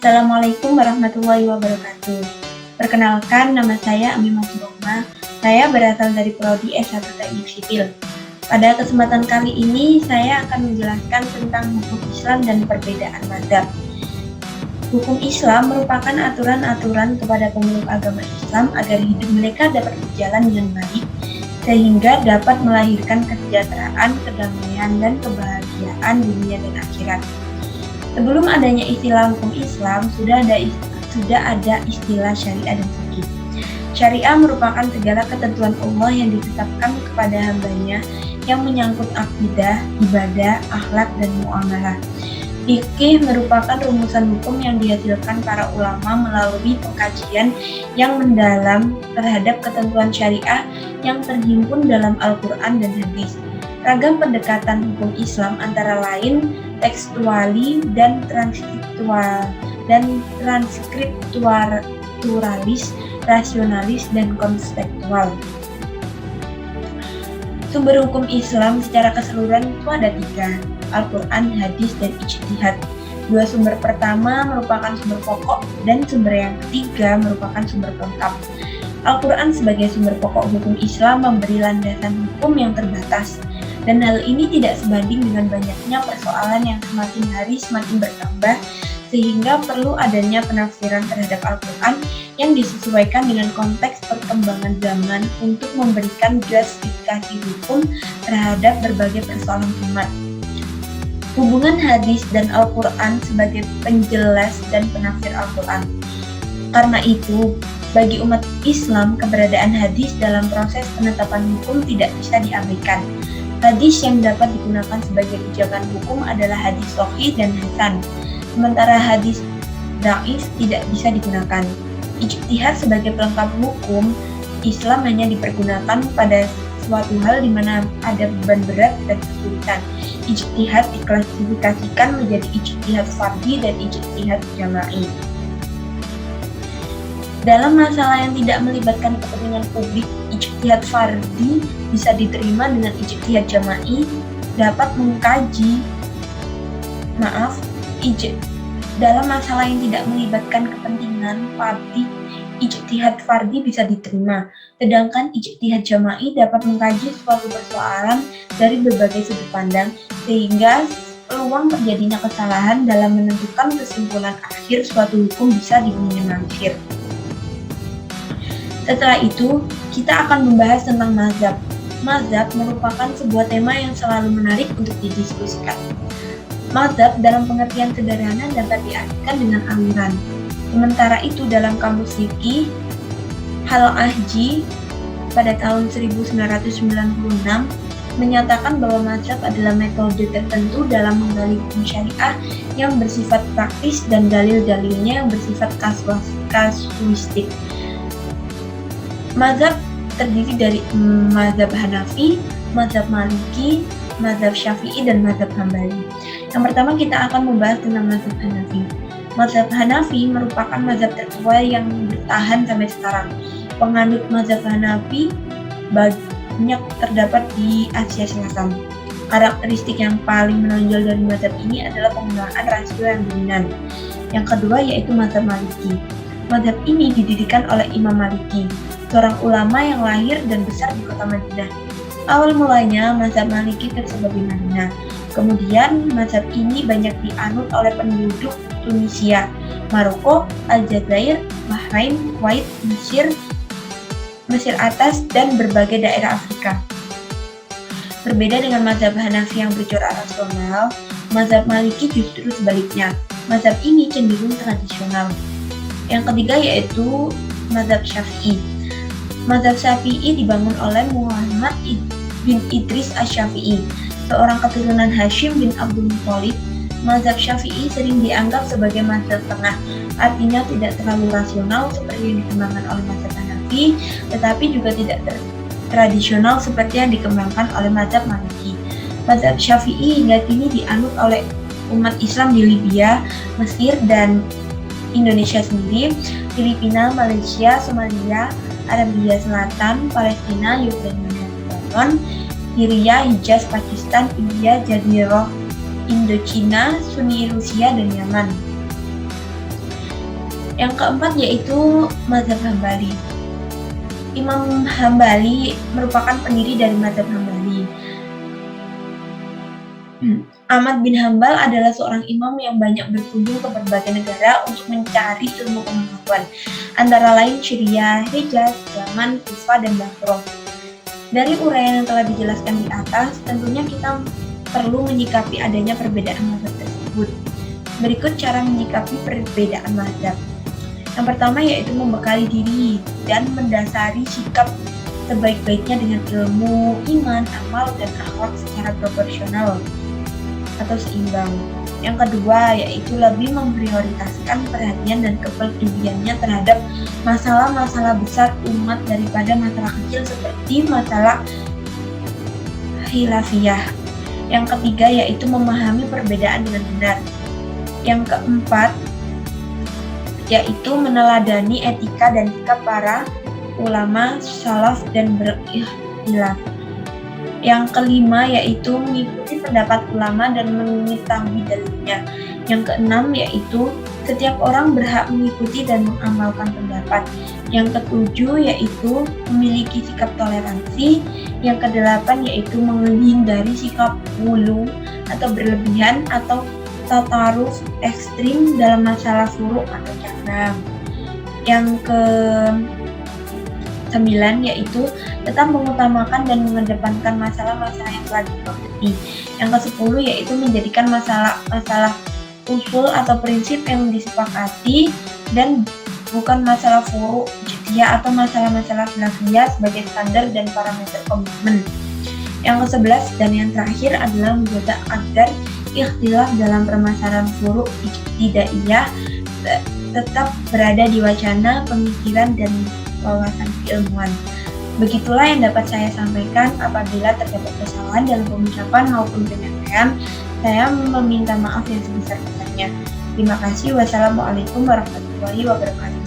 Assalamualaikum warahmatullahi wabarakatuh. Perkenalkan, nama saya Amimah Roma. Saya berasal dari Prodi S1 Teknik Sipil. Pada kesempatan kali ini, saya akan menjelaskan tentang hukum Islam dan perbedaan mazhab. Hukum Islam merupakan aturan-aturan kepada pemeluk agama Islam agar hidup mereka dapat berjalan dengan baik, sehingga dapat melahirkan kesejahteraan, kedamaian, dan kebahagiaan dunia dan akhirat. Sebelum adanya istilah hukum Islam, sudah ada istilah syariah dan fikih. Syariah merupakan segala ketentuan Allah yang ditetapkan kepada hambanya yang menyangkut akidah, ibadah, akhlak, dan muamalah. Fikih merupakan rumusan hukum yang dihasilkan para ulama melalui pengkajian yang mendalam terhadap ketentuan syariah yang terhimpun dalam Al-Quran dan hadis. Ragam pendekatan hukum Islam antara lain tekstuali dan transkripturalis, rasionalis, dan kontekstual. Sumber hukum Islam secara keseluruhan itu ada 3, Al-Quran, hadis, dan ijtihad. 2 sumber pertama merupakan sumber pokok dan sumber yang ketiga merupakan sumber pelengkap. Al-Quran sebagai sumber pokok hukum Islam memberi landasan hukum yang terbatas, dan hal ini tidak sebanding dengan banyaknya persoalan yang semakin hari semakin bertambah, sehingga perlu adanya penafsiran terhadap Al-Quran yang disesuaikan dengan konteks perkembangan zaman untuk memberikan justifikasi hukum terhadap berbagai persoalan umat. Hubungan hadis dan Al-Quran sebagai penjelas dan penafsir Al-Quran. Karena itu, bagi umat Islam, keberadaan hadis dalam proses penetapan hukum tidak bisa diabaikan. Hadis yang dapat digunakan sebagai pijakan hukum adalah hadis sahih dan hasan, sementara hadis dhaif tidak bisa digunakan. Ijtihad sebagai pelengkap hukum Islam hanya dipergunakan pada suatu hal di mana ada beban berat dan kesulitan. Ijtihad diklasifikasikan menjadi ijtihad fardhi dan ijtihad jama'i. Dalam masalah yang tidak melibatkan kepentingan publik, ijtihad fardhi bisa diterima dengan ijtihad jama'i dapat mengkaji dalam masalah yang tidak melibatkan kepentingan publik, ijtihad fardhi bisa diterima, sedangkan ijtihad jama'i dapat mengkaji suatu persoalan dari berbagai sudut pandang, sehingga peluang terjadinya kesalahan dalam menentukan kesimpulan akhir suatu hukum bisa diminimalisir. Setelah itu, kita akan membahas tentang mazhab. Mazhab merupakan sebuah tema yang selalu menarik untuk didiskusikan. Mazhab dalam pengertian sederhana dapat diartikan dengan aliran. Sementara itu dalam kamus fikih, Al-Ahji pada tahun 1996 menyatakan bahwa mazhab adalah metode tertentu dalam menggali hukum syariah yang bersifat praktis dan dalil-dalilnya yang bersifat kasuistik. Mazhab terdiri dari mazhab Hanafi, mazhab Maliki, mazhab Syafi'i, dan mazhab Hambali. Yang pertama kita akan membahas tentang mazhab Hanafi. Mazhab Hanafi merupakan mazhab tertua yang bertahan sampai sekarang. Penganut mazhab Hanafi banyak terdapat di Asia Selatan. Karakteristik yang paling menonjol dari mazhab ini adalah penggunaan rasio yang dominan. Yang kedua yaitu mazhab Maliki. Mazhab ini didirikan oleh Imam Maliki, seorang ulama yang lahir dan besar di kota Madinah. Awal mulanya mazhab Maliki tersebar di Madinah. Kemudian mazhab ini banyak dianut oleh penduduk Tunisia, Maroko, Aljazair, Bahrain, Kuwait, Mesir Atas, dan berbagai daerah Afrika. Berbeda dengan mazhab Hanafi yang bercorak rasional, mazhab Maliki justru sebaliknya. Mazhab ini cenderung tradisional. Yang ketiga yaitu mazhab Syafi'i. Mazhab Syafi'i dibangun oleh Muhammad bin Idris Asy-Syafi'i, seorang keturunan Hashim bin Abdul Muthalib. Mazhab Syafi'i sering dianggap sebagai mazhab tengah, artinya tidak terlalu rasional seperti yang dikembangkan oleh mazhab Hanafi, tetapi juga tidak tradisional seperti yang dikembangkan oleh mazhab Maliki. Mazhab Syafi'i hingga kini dianut oleh umat Islam di Libya, Mesir, dan Indonesia sendiri, Filipina, Malaysia, Somalia, Arabia Selatan, Palestina, Yordania, Lebanon, Syria, Hijaz, Pakistan, India, Jazirah, Indochina, Sunni Rusia, dan Yaman. Yang keempat yaitu mazhab Hambali. Imam Hambali merupakan pendiri dari mazhab Hambali. Ahmad bin Hambal adalah seorang imam yang banyak berkunjung ke berbagai negara untuk mencari ilmu pengetahuan, antara lain Syria, Hijaz, Yaman, Kufah, dan Basra. Dari uraian yang telah dijelaskan di atas, tentunya kita perlu menyikapi adanya perbedaan mazhab tersebut. Berikut cara menyikapi perbedaan mazhab. Yang pertama yaitu membekali diri dan mendasari sikap sebaik-baiknya dengan ilmu, iman, amal, dan akhlak secara proporsional atau seimbang. Yang kedua yaitu lebih memprioritaskan perhatian dan kepeduliannya terhadap masalah-masalah besar umat daripada masalah kecil seperti masalah khilafiyah. Yang ketiga yaitu memahami perbedaan dengan benar. Yang keempat yaitu meneladani etika dan sikap para ulama salaf dan berikhtilaf. Yang kelima yaitu mengikuti pendapat ulama dan mengetahui dalilnya. Yang keenam yaitu setiap orang berhak mengikuti dan mengamalkan pendapat. Yang ketujuh yaitu memiliki sikap toleransi. Yang kedelapan yaitu menghindari sikap ghulu atau berlebihan atau tataruf ekstrim dalam masalah furu' atau cabang. Yang ke-9 yaitu tetap mengutamakan dan mengedepankan masalah-masalah yang telah disepakati. Yang ke-10 yaitu menjadikan masalah usul atau prinsip yang disepakati dan bukan masalah furu' ijtihad atau masalah-masalah khilafiyah sebagai standar dan parameter komitmen. Yang ke-11 dan yang terakhir adalah menjaga agar ikhtilaf dalam permasalahan furu' ijtihaiyah tetap berada di wacana, pemikiran, dan wawasan keilmuan. Begitulah yang dapat saya sampaikan. Apabila terdapat kesalahan dalam pengucapan maupun penyampaian, saya meminta maaf yang sebesar-besarnya. Terima kasih. Wassalamualaikum warahmatullahi wabarakatuh.